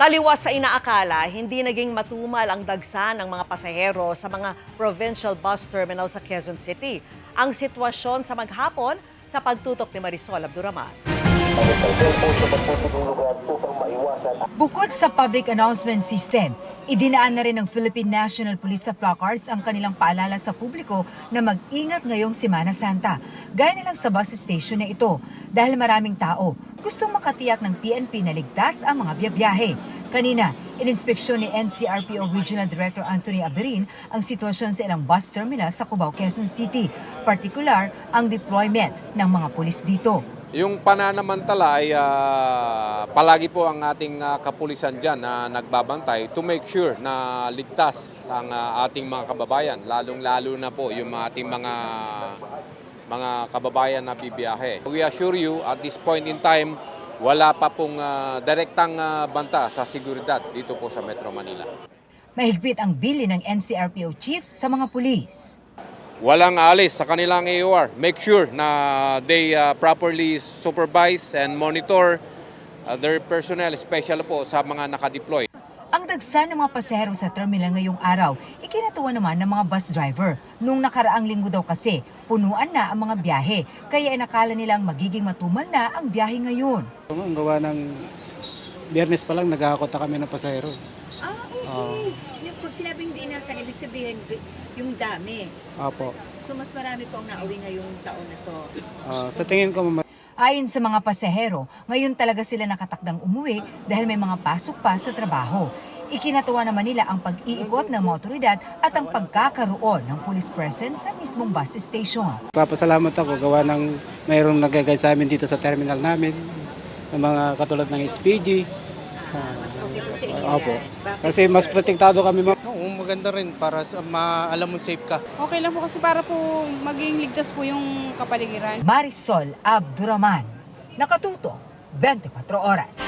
Taliwas sa inaakala, hindi naging matumal ang dagsa ng mga pasahero sa mga provincial bus terminal sa Quezon City. Ang sitwasyon sa maghapon sa pagtutok ni Marisol Abduraman. Bukod sa public announcement system, idinaan na rin ng Philippine National Police sa placards ang kanilang paalala sa publiko na mag-ingat ngayong Semana Santa. Gaya nilang sa bus station na ito dahil maraming tao gustong makatiyak ng PNP na ligtas ang mga biyabiyahe. Kanina, ininspeksyon ni NCRPO Regional Director Anthony Aberin ang sitwasyon sa ilang bus terminal sa Cubao, Quezon City, partikular ang deployment ng mga pulis dito. Yung pananamantala ay palagi po ang ating kapulisan dyan na nagbabantay to make sure na ligtas ang ating mga kababayan, lalong-lalo na po yung ating mga kababayan na bibiyahe. We assure you at this point in time, wala pa pong direktang banta sa seguridad dito po sa Metro Manila. Mahigpit ang bilin ng NCRPO chief sa mga pulis. Walang alis sa kanilang AOR. Make sure na they properly supervise and monitor their personnel, especially po sa mga nakadeploy. Ang dagsa ng mga pasahero sa terminal ngayong araw, ikinatuwa naman ng mga bus driver. Nung nakaraang linggo daw kasi, punuan na ang mga biyahe, kaya inakala nilang magiging matumal na ang biyahe ngayon. Ang gawa ng Biyernes pa lang, nag-aakota kami ng pasahero. Okay. Yung pag sinabing di inasan, ibig sabihin yung dami. Opo. So mas marami pong nauwi ngayong taon na to. Sa tingin ko, Ayon sa mga pasahero, ngayon talaga sila nakatakdang umuwi dahil may mga pasok pa sa trabaho. Ikinatuwa naman nila ang pag-iikot ng mga otoridad at ang pagkakaroon ng police presence sa mismong bus station. papasalamat ako gawa ng mayroong nagagay sa amin dito sa terminal namin, ng mga katulad ng HPG. Mas okay po sa inyo Opo. yan. Bakit Kasi po, mas sir? protektado kami, ma'am. Oo, maganda rin para sa alam mo safe ka. Okay lang po kasi para po maging ligtas po yung kapaligiran. Marisol Abduraman, nakatuto 24 oras.